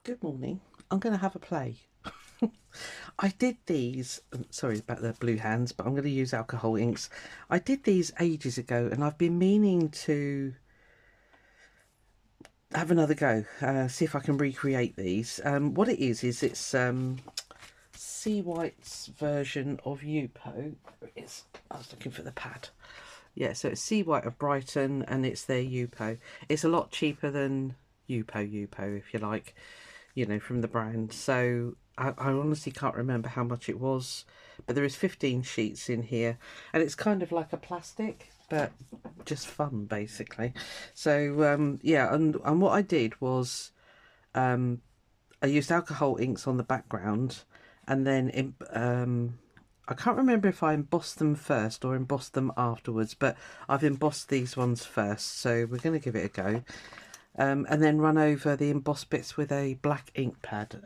Good morning. I'm going to have a play. I did these, sorry about the blue hands, but I'm going to use alcohol inks. I did these ages ago and I've been meaning to have another go, see if I can recreate these. What it is it's Sea White's version of Yupo. There it is. I was looking for the pad. Yeah, so it's Sea White of Brighton and it's their Yupo. It's a lot cheaper than Yupo, if you like, you know, from the brand. So I honestly can't remember how much it was, but there is 15 sheets in here and it's kind of like a plastic, but just fun basically. So yeah, and what I did was I used alcohol inks on the background, and then I can't remember if I embossed them first or embossed them afterwards, but I've embossed these ones first, so we're going to give it a go. And then run over the embossed bits with a black ink pad.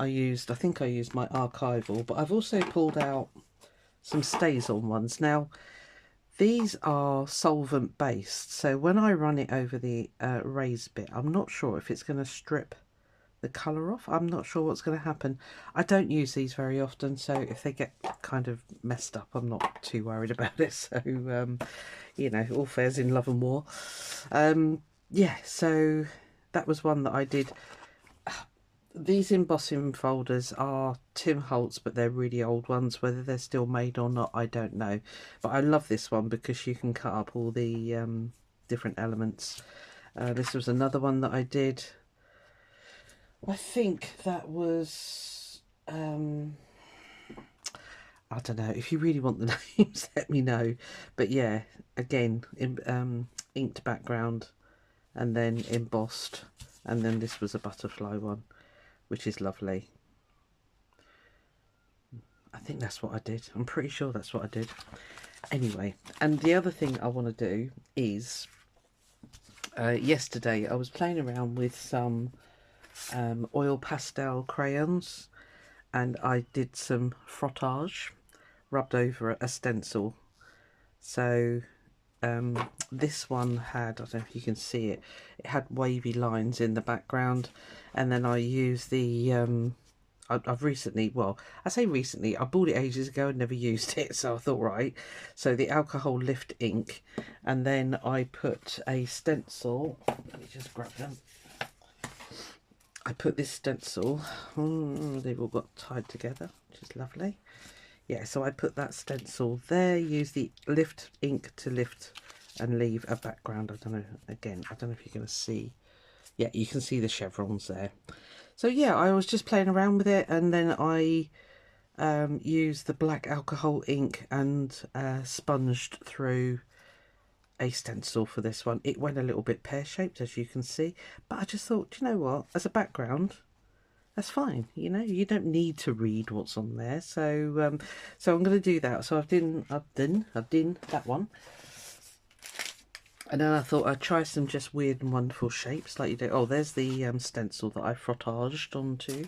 I think I used my archival, but I've also pulled out some stays on ones. Now, these are solvent based, so when I run it over the raised bit, I'm not sure if it's going to strip the colour off. I'm not sure what's going to happen. I don't use these very often, so if they get kind of messed up, I'm not too worried about it. So, you know, all fair's in love and war. Yeah, so that was one that I did. These embossing folders are Tim Holtz, but they're really old ones. Whether they're still made or not, I don't know. But I love this one because you can cut up all the different elements. This was another one that I did. I think that was... I don't know. If you really want the names, let me know. But yeah, again, inked background and then embossed. And then this was a butterfly one, which is lovely. I think that's what I did. I'm pretty sure that's what I did. Anyway, and the other thing I want to do is, yesterday I was playing around with some oil pastel crayons, and I did some frottage, rubbed over a stencil. So this one had, I don't know if you can see it, it had wavy lines in the background, and then I used the I've recently, well, I say recently, I bought it ages ago and never used it, so I thought, right, so the alcohol lift ink, and then I put a stencil, let me just grab them, I put this stencil, they've all got tied together, which is lovely. Yeah, so I put that stencil there, use the lift ink to lift and leave a background. I don't know, again, I don't know if you're going to see. Yeah, you can see the chevrons there. So yeah, I was just playing around with it, and then I used the black alcohol ink and sponged through a stencil for this one. It went a little bit pear-shaped, as you can see, but I just thought, you know what, as a background, that's fine. You know, you don't need to read what's on there. So so I'm going to do that. So I've done that one, and then I thought I'd try some just weird and wonderful shapes like you do. Oh, there's the stencil that I frottaged onto,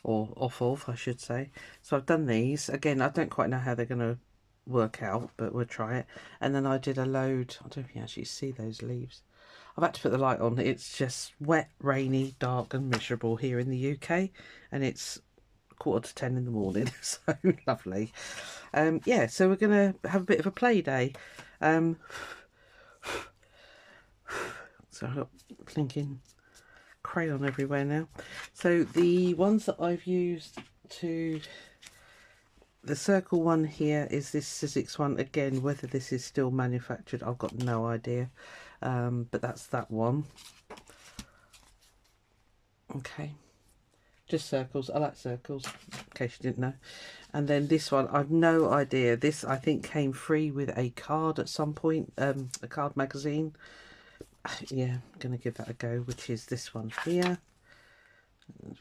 or off of, I should say. So I've done these again. I don't quite know how they're going to work out, but we'll try it. And then I did a load. I don't know if you can actually see those leaves. I've had to put the light on. It's just wet, rainy, dark and miserable here in the UK, and it's 9:45 in the morning, so lovely. Yeah, so we're going to have a bit of a play day. So I've got blinking crayon everywhere now. So the ones that I've used to... The circle one here is this Sizzix one. Again, whether this is still manufactured, I've got no idea. But that's that one. Okay, just circles. I like circles, in case you didn't know. And then this one, I've no idea. This, I think, came free with a card at some point, a card magazine. Yeah, I'm going to give that a go, which is this one here.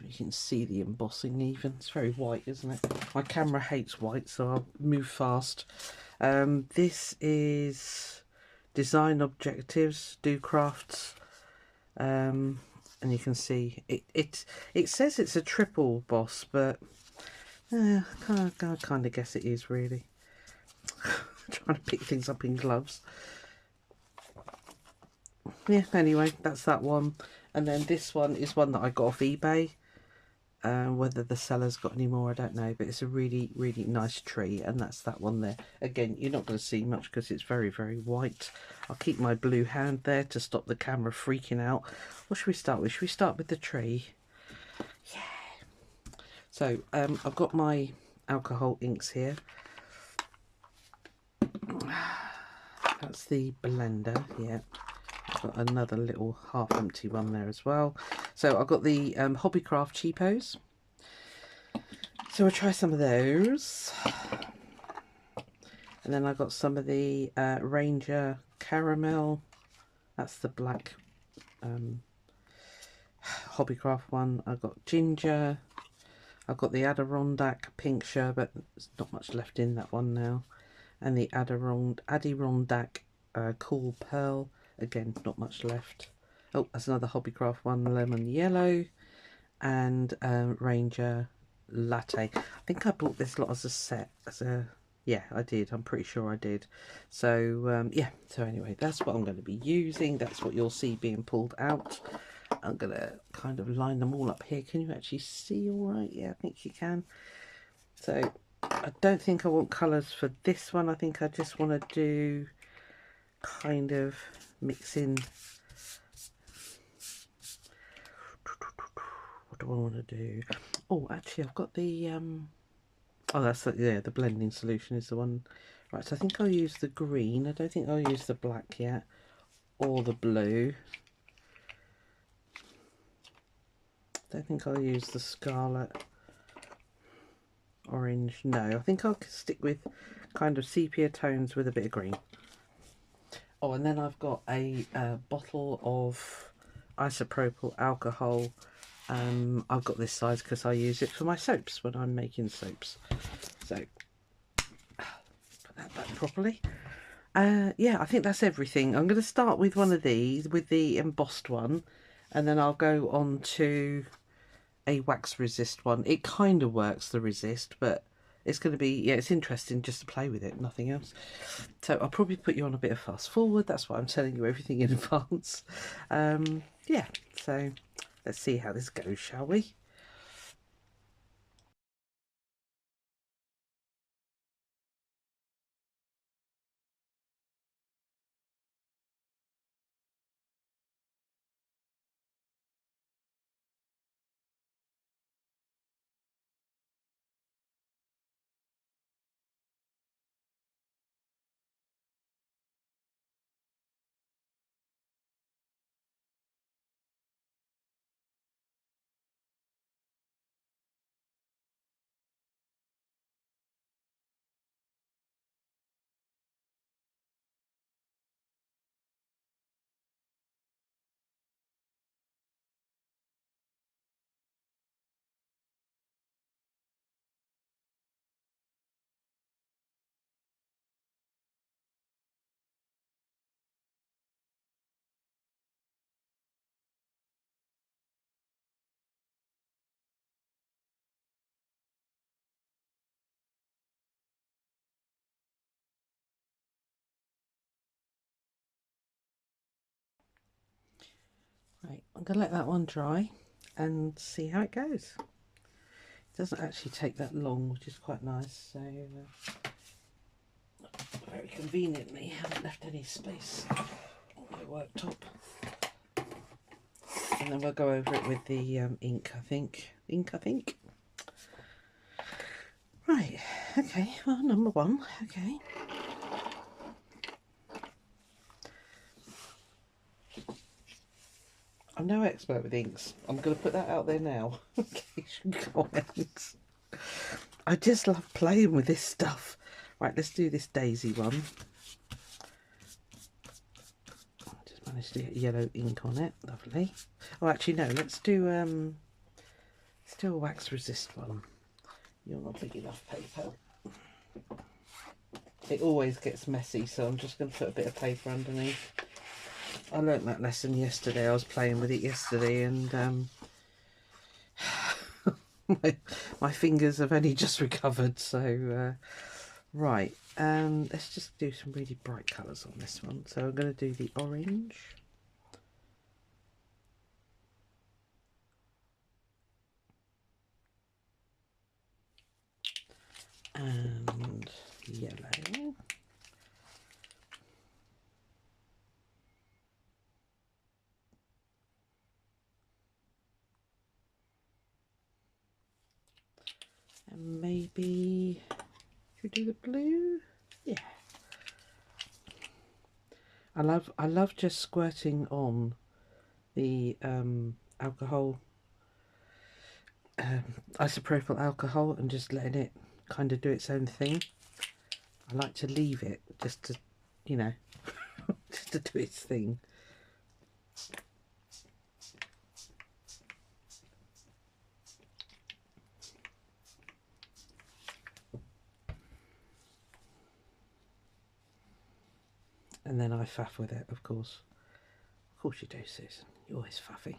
You can see the embossing even. It's very white, isn't it? My camera hates white, so I'll move fast. This is Design Objectives, Do Crafts. And you can see it says it's a triple boss, but I kind of guess it is really. Trying to pick things up in gloves. Yeah, anyway, that's that one. And then this one is one that I got off eBay. Whether the seller's got any more, I don't know, but it's a really, really nice tree, and that's that one there. Again, you're not going to see much because it's very, very white. I'll keep my blue hand there to stop the camera freaking out. What should we start with? Should we start with the tree? Yeah. So, I've got my alcohol inks here. That's the blender, yeah. I've got another little half empty one there as well. So I've got the Hobbycraft cheapos. So we'll try some of those. And then I've got some of the Ranger Caramel. That's the black Hobbycraft one. I've got ginger. I've got the Adirondack pink sherbet. There's not much left in that one now. And the Adirondack cool pearl. Again, not much left. Oh, that's another Hobbycraft one, lemon yellow. And Ranger latte. I think I bought this lot as a set. Yeah, I did. I'm pretty sure I did. So yeah, so anyway, that's what I'm going to be using. That's what you'll see being pulled out. I'm going to kind of line them all up here. Can you actually see all right? Yeah, I think you can. So I don't think I want colours for this one. I think I just want to do kind of mixing. What do I want to do? Oh, actually, I've got the oh, that's the, yeah, the blending solution is the one. Right, so I think I'll use the green. I don't think I'll use the black yet, or the blue. Don't think I'll use the scarlet, orange. No, I think I'll stick with kind of sepia tones with a bit of green. Oh, and then I've got a bottle of isopropyl alcohol. I've got this size because I use it for my soaps when I'm making soaps. So put that back properly. Yeah, I think that's everything. I'm going to start with one of these, with the embossed one, and then I'll go on to a wax resist one. It kind of works, the resist, but it's going to be, yeah, it's interesting just to play with it, nothing else. So I'll probably put you on a bit of fast forward. That's why I'm telling you everything in advance. Yeah, so let's see how this goes, shall we? Right, I'm going to let that one dry and see how it goes. It doesn't actually take that long, which is quite nice. So very conveniently, haven't left any space on my worktop. And then we'll go over it with the ink, I think. Right, okay, well, number one, okay. I'm no expert with inks. I'm going to put that out there now. In case you comments. I just love playing with this stuff. Right, let's do this daisy one. Just managed to get yellow ink on it. Lovely. Oh, actually, no. Let's do a wax resist one. You're not big enough paper. It always gets messy, so I'm just going to put a bit of paper underneath. I learnt that lesson yesterday. I was playing with it yesterday, and my fingers have only just recovered. So right, let's just do some really bright colours on this one. So I'm going to do the orange. and yellow. And maybe should we do the blue? Yeah. I love just squirting on the alcohol, isopropyl alcohol, and just letting it kind of do its own thing. I like to leave it just to, you know, just to do its thing. And then I faff with it, of course. Of course you do, Susan. You're always faffy.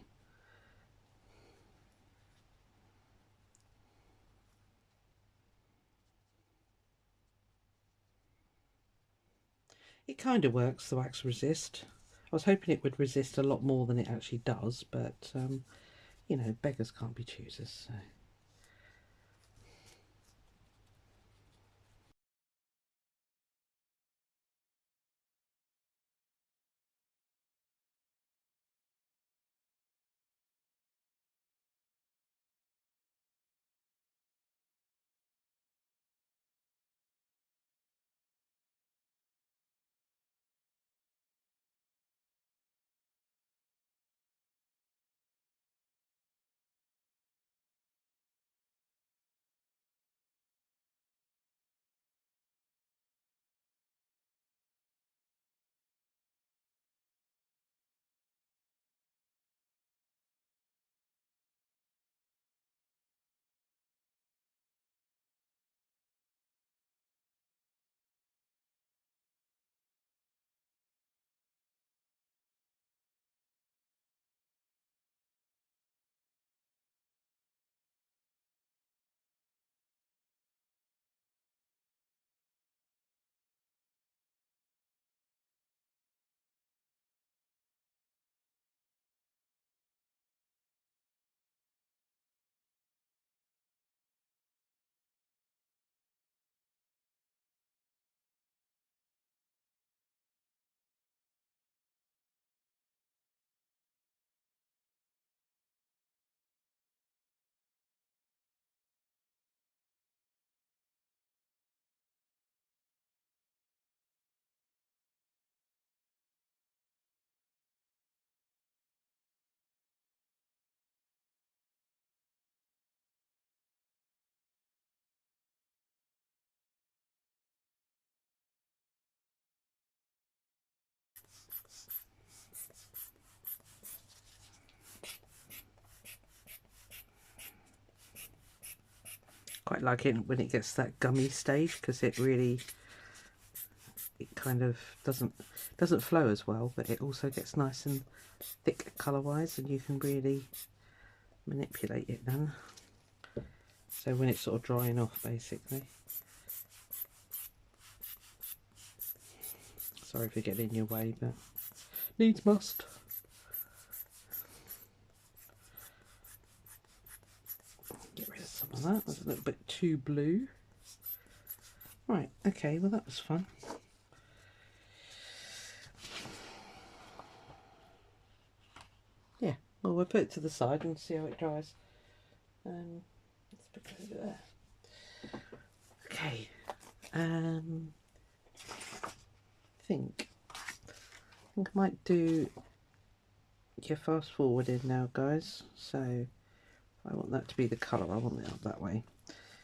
It kind of works, the wax resist. I was hoping it would resist a lot more than it actually does, but, you know, beggars can't be choosers, so... Quite like it when it gets that gummy stage, because it kind of doesn't flow as well, but it also gets nice and thick colour wise, and you can really manipulate it then. So when it's sort of drying off, basically. Sorry for getting in your way, but needs must. Get rid of some of that. That's a little bit too blue. Right, okay, well that was fun. Yeah, well we'll put it to the side and see how it dries. Let's put it over there. Okay, I think I might do fast forwarding now, guys. So I want that to be the colour. I want it up that way.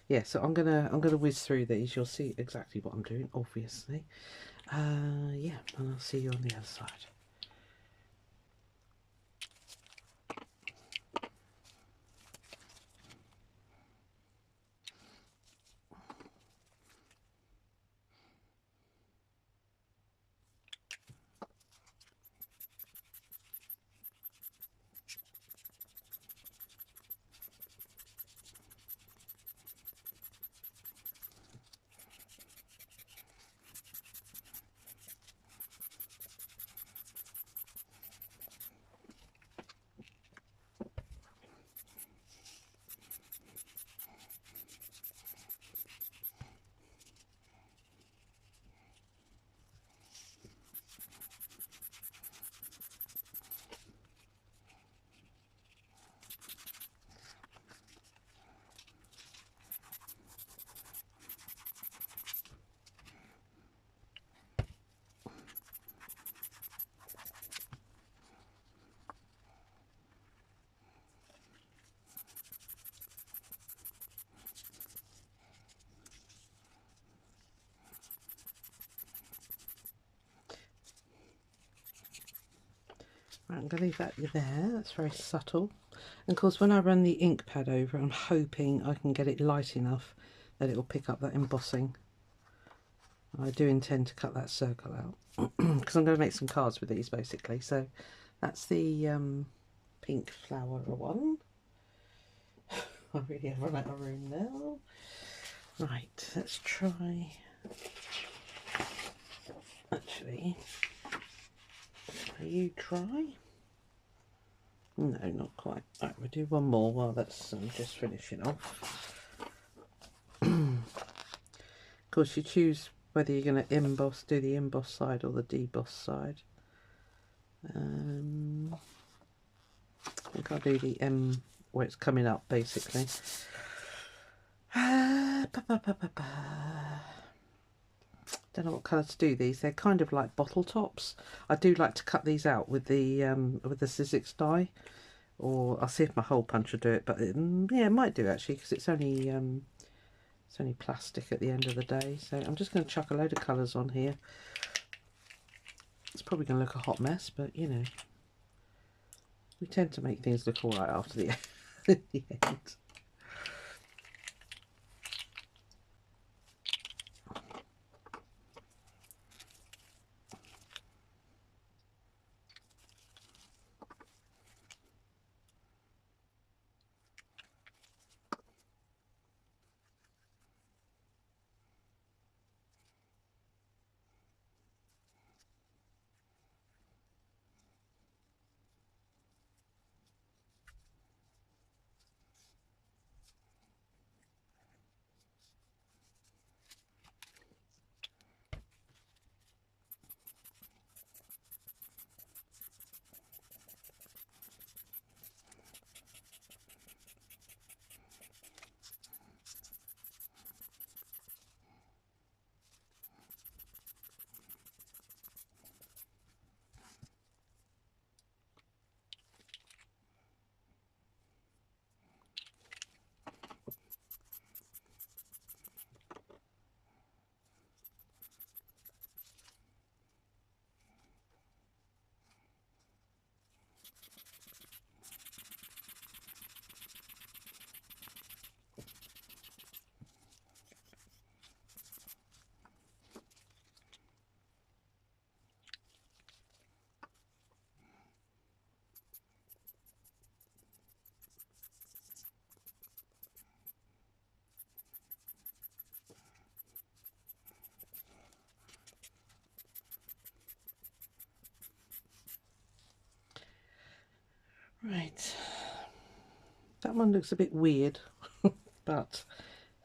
Yeah, so I'm gonna whiz through these. You'll see exactly what I'm doing, obviously. Yeah, and I'll see you on the other side. Right, I'm going to leave that there, that's very subtle. And of course when I run the ink pad over, I'm hoping I can get it light enough that it will pick up that embossing. I do intend to cut that circle out because I'm going to make some cards with these basically. So that's the pink flower one. I really have run out of room now. Right, let's try. Actually, are you dry? No, not quite. Right, we'll do one more while that's just finishing off. Of course, you choose whether you're going to emboss, do the emboss side or the deboss side. I think I'll do the where it's coming up basically. Don't know what colour to do these. They're kind of like bottle tops. I do like to cut these out with the Sizzix die, or I'll see if my hole punch will do it. But yeah, it might do actually because it's only plastic at the end of the day. So I'm just going to chuck a load of colours on here. It's probably going to look a hot mess, but you know, we tend to make things look all right after the the end. Right, that one looks a bit weird, but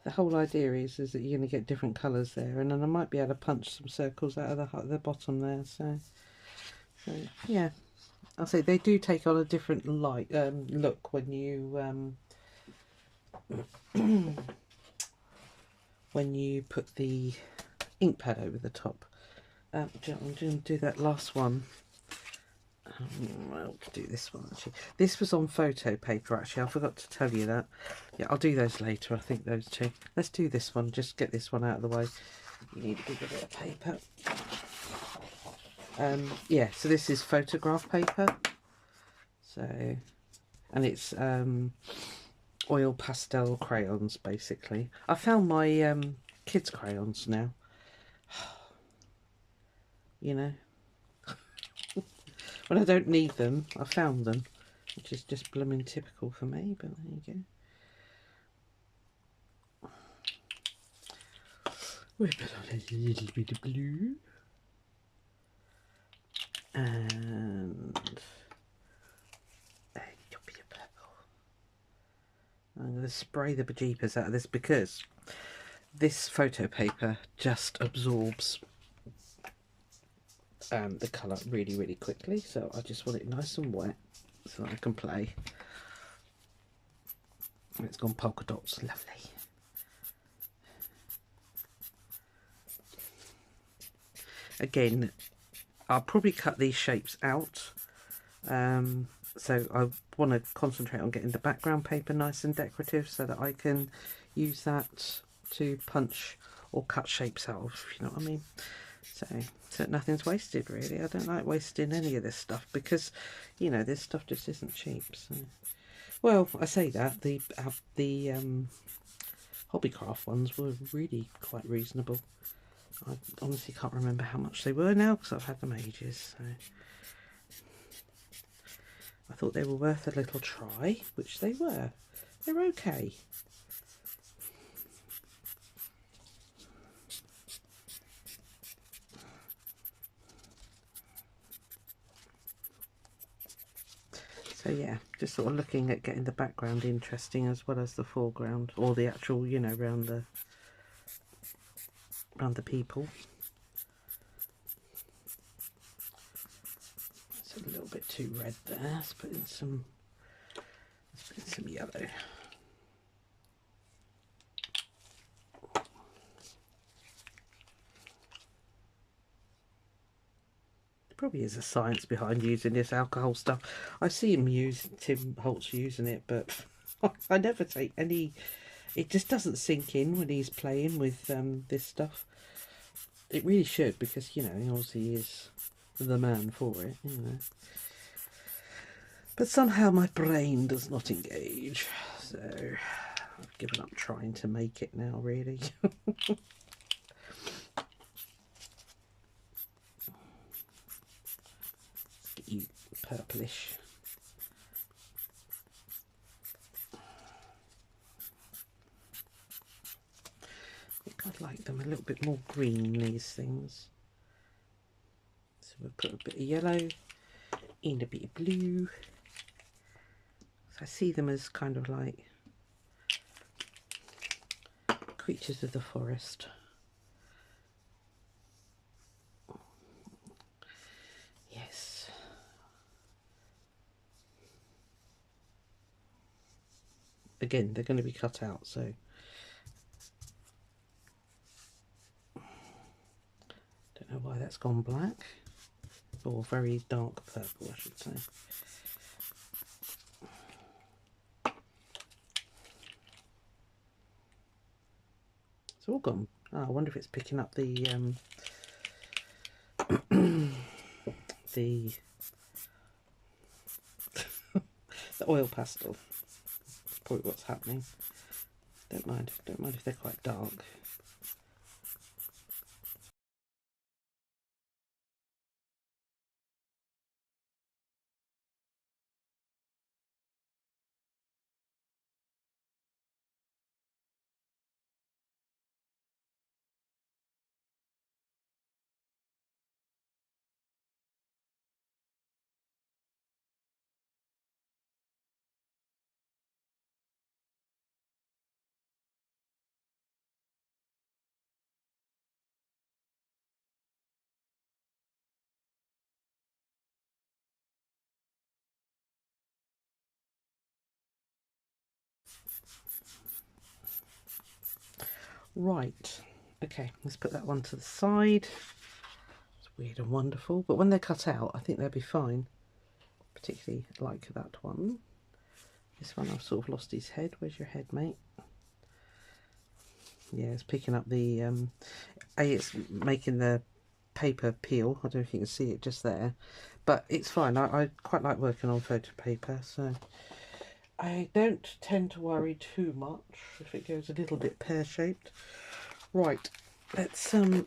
the whole idea is that you're going to get different colours there, and then I might be able to punch some circles out of the bottom there. So yeah, I'll say they do take on a different light look when you when you put the ink pad over the top. I'm going to do that last one. I'll do this one actually. This was on photo paper actually, I forgot to tell you that. Yeah, I'll do those later, I think those two. Let's do this one, just get this one out of the way. You need a bigger bit of paper. Yeah, so this is photograph paper. So, and it's oil pastel crayons basically. I found my kids crayons now. You know, when I don't need them, I found them, which is just blooming typical for me, but there you go. We'll put on a little bit of blue. And a bit of purple. I'm going to spray the bejeepers out of this because this photo paper just absorbs the colour really, really quickly. So I just want it nice and wet so I can play. And it's gone polka dots, lovely. Again, I'll probably cut these shapes out. So I want to concentrate on getting the background paper nice and decorative so that I can use that to punch or cut shapes out of, if you know what I mean. So nothing's wasted really. I don't like wasting any of this stuff because, you know, this stuff just isn't cheap. So, well, I say that the Hobbycraft ones were really quite reasonable. I honestly can't remember how much they were now because I've had them ages. So I thought they were worth a little try, which they were. They're okay. So yeah, just sort of looking at getting the background interesting as well as the foreground, or the actual, you know, around the people. It's a little bit too red there. Let's put in some yellow. Probably is a science behind using this alcohol stuff. I see Tim Holtz using it, but I never take any. It just doesn't sink in when he's playing with this stuff. It really should, because, you know, he obviously is the man for it, you know. But somehow my brain does not engage, so I've given up trying to make it now, really. Get you purplish. I think I'd like them a little bit more green, these things. So we'll put a bit of yellow and a bit of blue. So I see them as kind of like creatures of the forest. Yes. Again, they're going to be cut out, so don't know why that's gone black, or very dark purple, I should say. It's all gone. Oh, I wonder if it's picking up the the the oil pastel. That's probably what's happening. Don't mind if they're quite dark. Right, okay, let's put that one to the side. It's weird and wonderful, but when they're cut out, I think they'll be fine. Particularly like that one. This one, I've sort of lost his head. Where's your head, mate? Yeah, it's picking up the it's making the paper peel. I don't know if you can see it just there, but it's fine. I quite like working on photo paper, so I don't tend to worry too much if it goes a little bit pear-shaped. Right, let's God,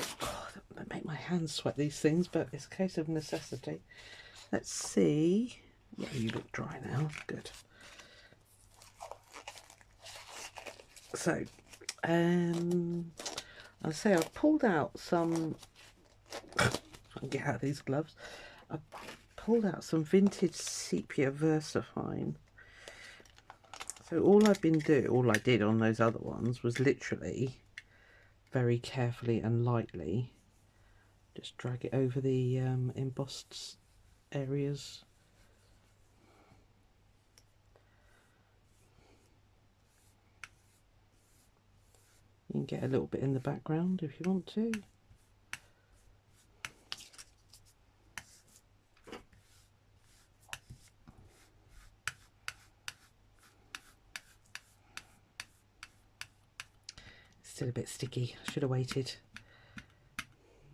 that make my hands sweat, these things, but it's a case of necessity. Let's see. Yeah, you look dry now. Good. So, I'll say I've pulled out some. I can get out of these gloves. I've pulled out some vintage sepia VersaFine. So all I did on those other ones was literally very carefully and lightly just drag it over the embossed areas. You can get a little bit in the background if you want to. Still a bit sticky. I should have waited.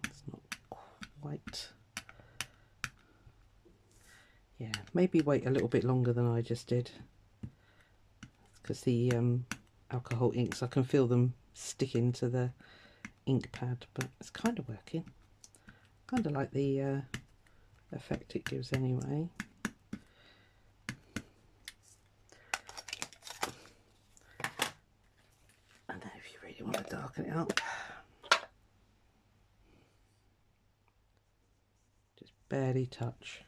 It's not maybe wait a little bit longer than I just did, because the alcohol inks, I can feel them sticking to the ink pad, but it's kind of working. Kind of like the effect it gives anyway. And then if you really want to darken it up, just barely touch.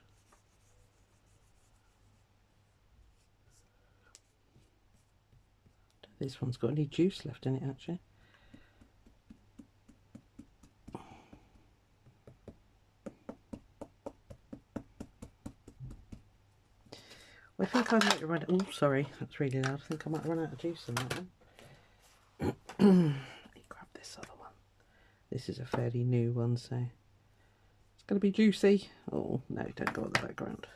This one's got any juice left in it actually. Well, I think I might run. Oh, sorry, that's really loud. I think I might run out of juice on that one. Let me grab this other one. This is a fairly new one, so it's going to be juicy. Oh no, don't go on the background.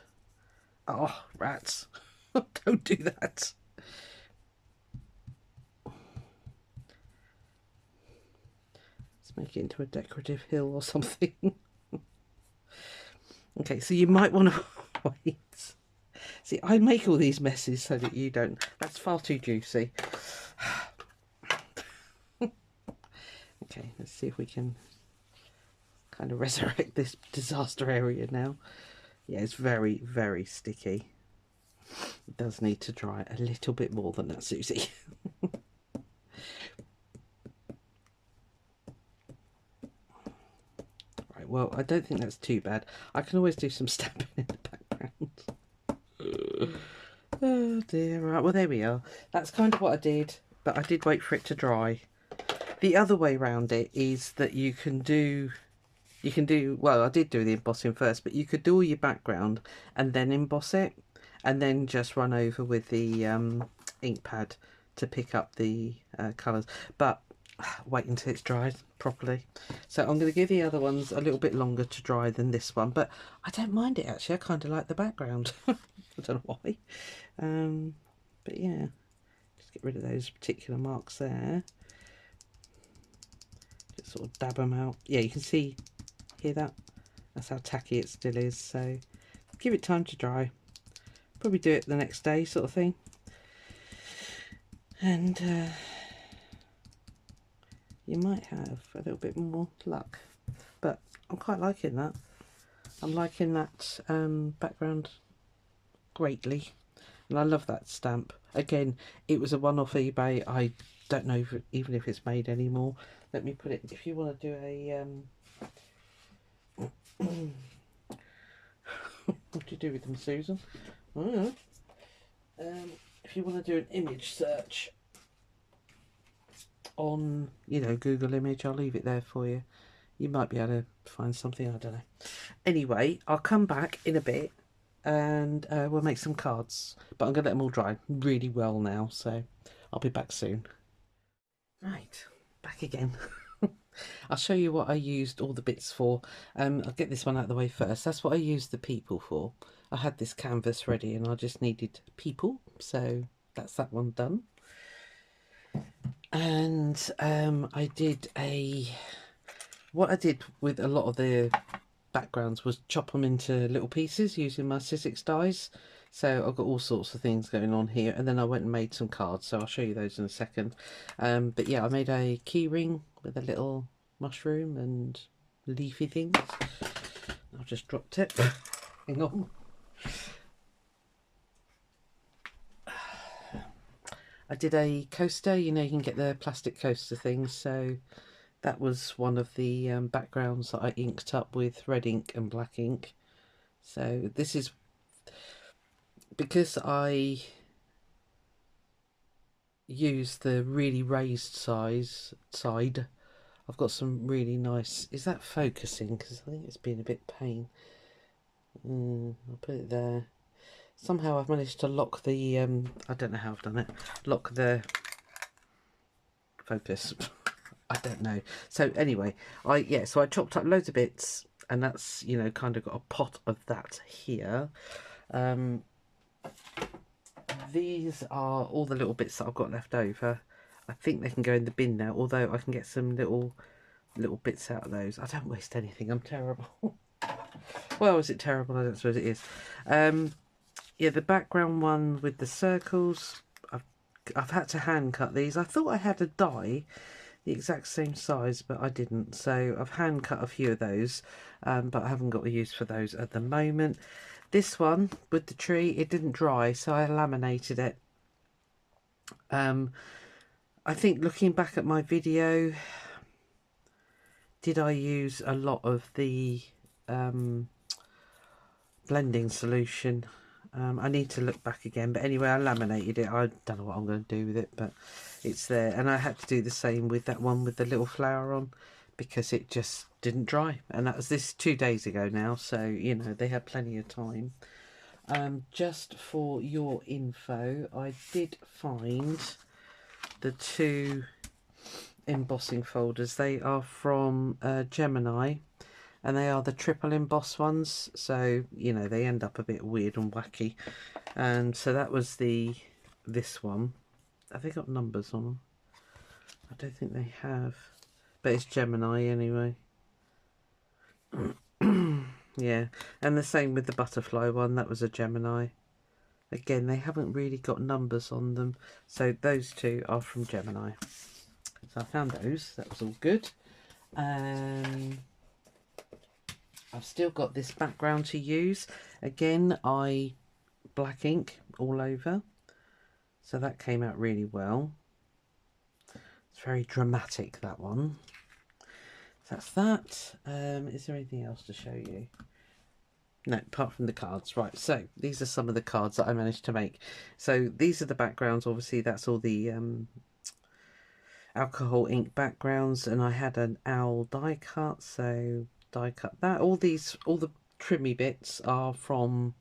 Oh, rats! Don't do that. Make it into a decorative hill or something. Okay, so you might want to wait. See, I make all these messes so that you don't. That's far too juicy. Okay, let's see if we can kind of resurrect this disaster area now. Yeah, it's very, very sticky. It does need to dry a little bit more than that, Susie. Well, I don't think that's too bad. I can always do some stamping in the background. Oh dear, right, well there we are. That's kind of what I did, but I did wait for it to dry. The other way around it is that you can do, well, I did do the embossing first, but you could do all your background and then emboss it, and then just run over with the ink pad to pick up the colours. But wait until it's dried properly. So I'm going to give the other ones a little bit longer to dry than this one, but I don't mind it actually. I kind of like the background. I don't know why, but yeah, just get rid of those particular marks there. Just sort of dab them out. Yeah, you can hear that? That's how tacky it still is. So give it time to dry. Probably do it the next day sort of thing. And you might have a little bit more luck, but I'm quite liking that. I'm liking that background greatly, and I love that stamp. Again, it was a one-off eBay. I don't know even if it's made anymore. Let me put it, if you want to do a what do you do with them, Susan? I don't know. If you want to do an image search on, you know, Google image, I'll leave it there for you. You might be able to find something, I don't know. Anyway, I'll come back in a bit and we'll make some cards, but I'm going to let them all dry really well now, so I'll be back soon. Right, back again. I'll show you what I used all the bits for. I'll get this one out of the way first. That's what I used the people for. I had this canvas ready and I just needed people, so that's that one done. And I did what I did with a lot of the backgrounds was chop them into little pieces using my Sizzix dies. So I've got all sorts of things going on here, and then I went and made some cards, so I'll show you those in a second. But yeah, I made a key ring with a little mushroom and leafy things. I've just dropped it. Hang on. I did a coaster, you know, you can get the plastic coaster things, so that was one of the backgrounds that I inked up with red ink and black ink. So this is because I use the really raised side. I've got some really nice, is that focusing? Because I think it's been a bit pain. I'll put it there. Somehow I've managed to lock the, I don't know how I've done it, lock the focus. I don't know. So anyway, so I chopped up loads of bits, and that's, you know, kind of got a pot of that here. These are all the little bits that I've got left over. I think they can go in the bin now, although I can get some little bits out of those. I don't waste anything. I'm terrible. Well, is it terrible? I don't suppose it is. yeah, the background one with the circles, I've had to hand cut these. I thought I had a die the exact same size, but I didn't, so I've hand cut a few of those, but I haven't got the use for those at the moment. This one with the tree, it didn't dry, so I laminated it. I think looking back at my video, did I use a lot of the blending solution? I need to look back again, but anyway, I laminated it. I don't know what I'm going to do with it, but it's there. And I had to do the same with that one with the little flower on, because it just didn't dry, and that was this 2 days ago now, so you know they had plenty of time. Just for your info, I did find the 2 embossing folders. They are from Gemini, and they are the triple emboss ones, so you know they end up a bit weird and wacky. And so that was this one. Have they got numbers on them? I don't think they have, but it's Gemini anyway. Yeah, and the same with the butterfly one, that was a Gemini. Again, they haven't really got numbers on them, so those 2 are from Gemini. So I found those, that was all good. I've still got this background to use. Again, I black ink all over, so that came out really well. It's very dramatic, that one. So that's that. Is there anything else to show you? No, apart from the cards. Right, so these are some of the cards that I managed to make. So these are the backgrounds. Obviously, that's all the alcohol ink backgrounds, and I had an owl die cut, so die cut that. All the trimmy bits are from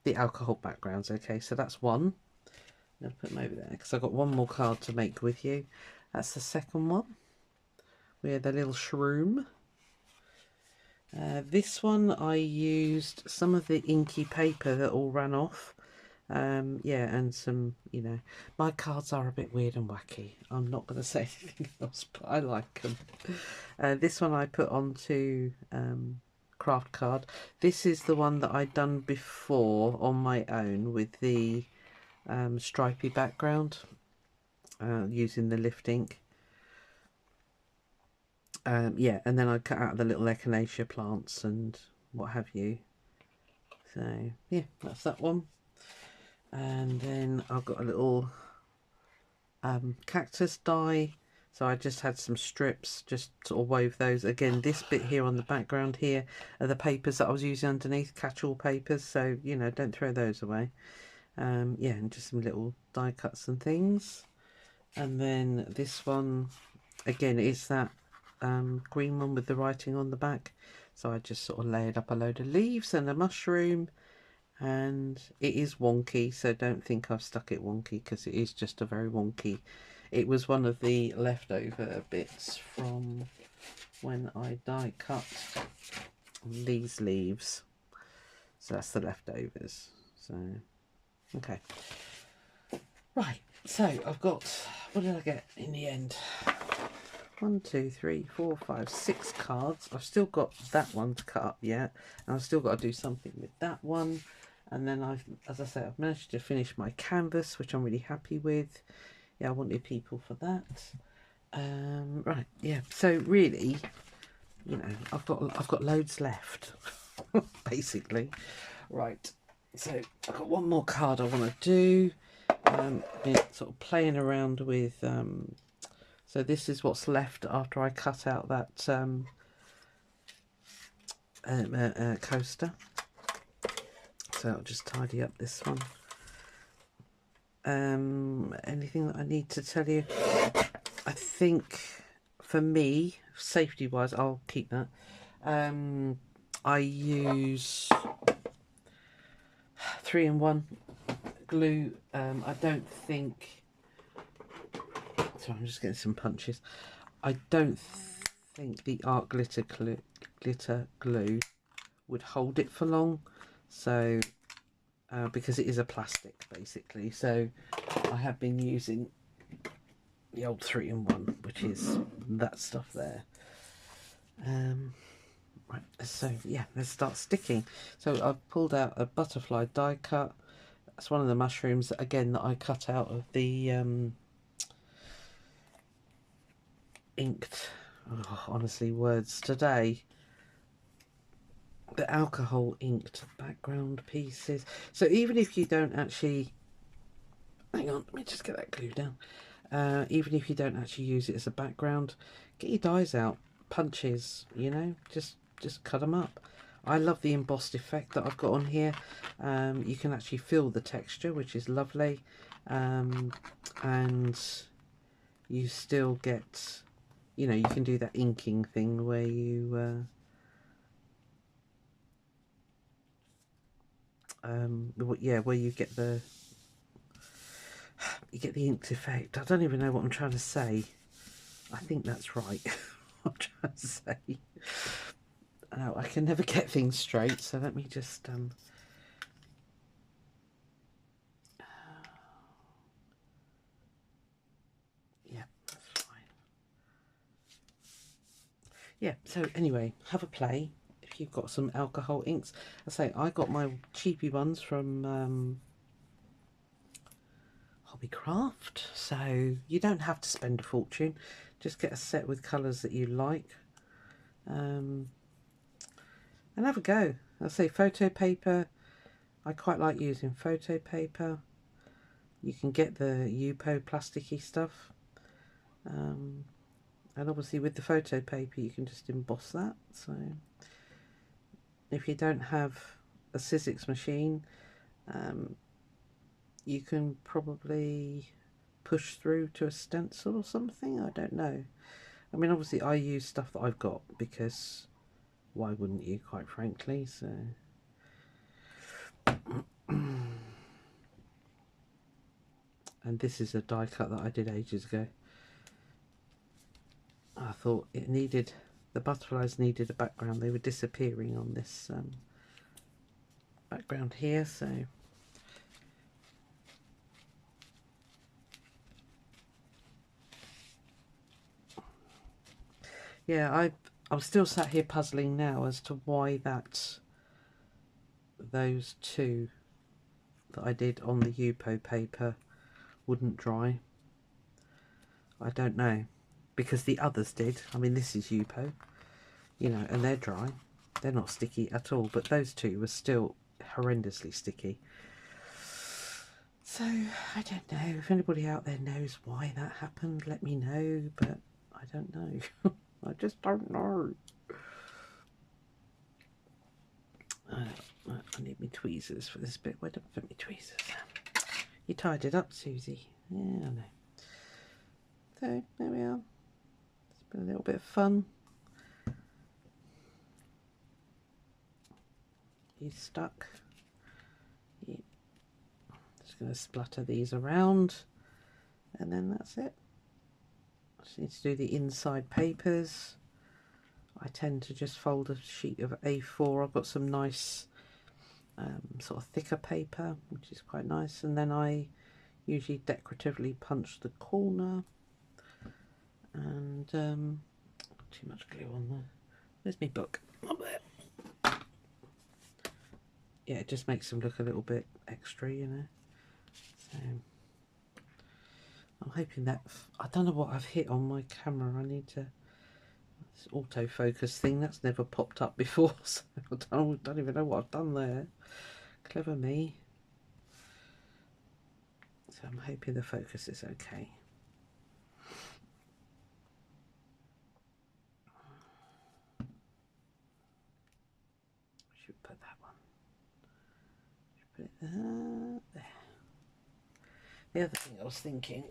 the alcohol backgrounds. Okay, so that's one. I'm going to put them over there because I've got one more card to make with you. That's the second one. We have the little shroom. This one I used some of the inky paper that all ran off. Yeah, and some, you know, my cards are a bit weird and wacky. I'm not going to say anything else, but I like them. This one I put onto craft card. This is the one that I'd done before on my own with the stripy background, using the lift ink. Yeah, and then I cut out the little echinacea plants and what have you. So yeah, that's that one. And then I've got a little cactus die, so I just had some strips, just sort of wove those. Again, this bit here on the background here are the papers that I was using underneath, catch-all papers, so you know, don't throw those away. Yeah, and just some little die cuts and things. And then this one again is that green one with the writing on the back, so I just sort of layered up a load of leaves and a mushroom, and it is wonky, so don't think I've stuck it wonky, because it is just a very wonky. It was one of the leftover bits from when I die cut these leaves, so that's the leftovers. So okay, right, so I've got, what did I get in the end? 1, 2, 3, 4, 5, 6 cards. I've still got that one to cut up yet, and I've still got to do something with that one. And then as I say, I've managed to finish my canvas, which I'm really happy with. Yeah, I wanted people for that. Right, yeah. So really, you know, I've got loads left, basically. Right. So I've got one more card I want to do. Been sort of playing around with. So this is what's left after I cut out that coaster. So I'll just tidy up this one. Anything that I need to tell you? I think for me, safety wise, I'll keep that. I use 3-in-1 glue. I don't think, sorry, I'm just getting some punches. I don't think the art glitter glue would hold it for long, so because it is a plastic basically. So I have been using the old 3-in-1, which is that stuff there. Right, so yeah, let's start sticking. So I've pulled out a butterfly die cut, That's one of the mushrooms that, again, that I cut out of the inked, oh, honestly, words today, the alcohol inked background pieces. So even if you don't actually, hang on, let me just get that glue down. Even if you don't actually use it as a background, get your dies out, punches, you know, just cut them up. I love the embossed effect that I've got on here. You can actually feel the texture, which is lovely, and you still get, you know, you can do that inking thing where you yeah, where you get the inked effect. I don't even know what I'm trying to say. I think that's right. What I'm trying to say. Oh, I can never get things straight, so let me just yeah, that's fine. Yeah, so anyway, have a play if you've got some alcohol inks. I say I got my cheapy ones from Hobbycraft, so you don't have to spend a fortune. Just get a set with colours that you like, and have a go. I say photo paper. I quite like using photo paper. You can get the yupo plasticky stuff, and obviously with the photo paper you can just emboss that. So if you don't have a Sizzix machine, you can probably push through to a stencil or something. I don't know. I mean, obviously I use stuff that I've got because why wouldn't you, quite frankly. So and this is a die cut that I did ages ago. I thought it needed, the butterflies needed a background. They were disappearing on this background here, so yeah, I'm still sat here puzzling now as to why those two that I did on the yupo paper wouldn't dry. I don't know, because the others did. I mean, this is yupo, you know, and they're dry. They're not sticky at all, but those two were still horrendously sticky. So I don't know if anybody out there knows why that happened. Let me know, but I don't know. I just don't know. I need me tweezers for this bit. Where did I put my tweezers? You tied it up, Susie. Yeah, I know. So there we are. It's been a little bit of fun. He's stuck. Yeah. Just going to splatter these around, and then that's it. I just need to do the inside papers. I tend to just fold a sheet of A4. I've got some nice sort of thicker paper, which is quite nice, and then I usually decoratively punch the corner, and too much glue on there. Where's my book? Up there. Yeah, it just makes them look a little bit extra, you know. So I'm hoping that, I don't know what I've hit on my camera. I need to, this autofocus thing, that's never popped up before, so I don't even know what I've done there. Clever me. So I'm hoping the focus is okay. Should put that one. Should put it there. The other thing I was thinking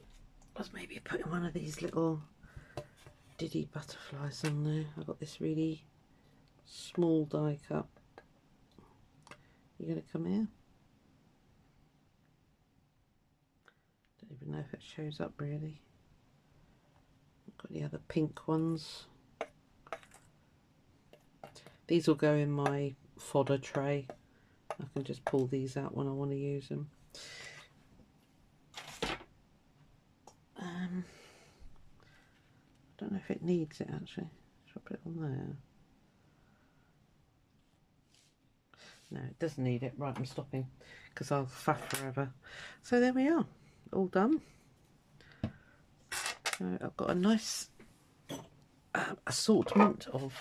was maybe putting one of these little diddy butterflies on there. I've got this really small die cut. You gonna come here? Don't even know if it shows up really. I've got the other pink ones. These will go in my fodder tray. I can just pull these out when I want to use them. I don't know if it needs it actually. Should I put it on there? No, it doesn't need it. Right, I'm stopping because I'll faff forever. So there we are, all done. So I've got a nice assortment of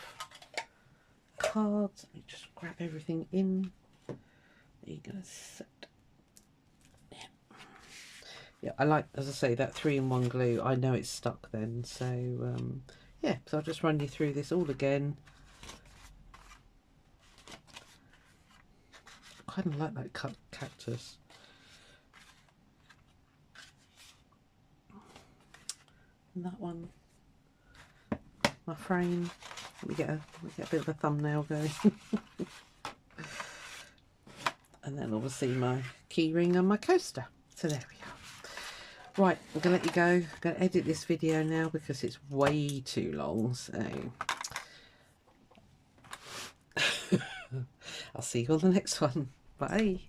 cards. Let me just grab everything in. There you go. Set. Yeah, I like, as I say, that 3-in-1 glue. I know it's stuck then, so yeah, so I'll just run you through this all again. I kind of like that cactus. And that one, my frame. Let me get a bit of a thumbnail going. And then obviously my key ring and my coaster. So there we are. Right, I'm going to let you go. I'm going to edit this video now because it's way too long. So I'll see you on the next one. Bye.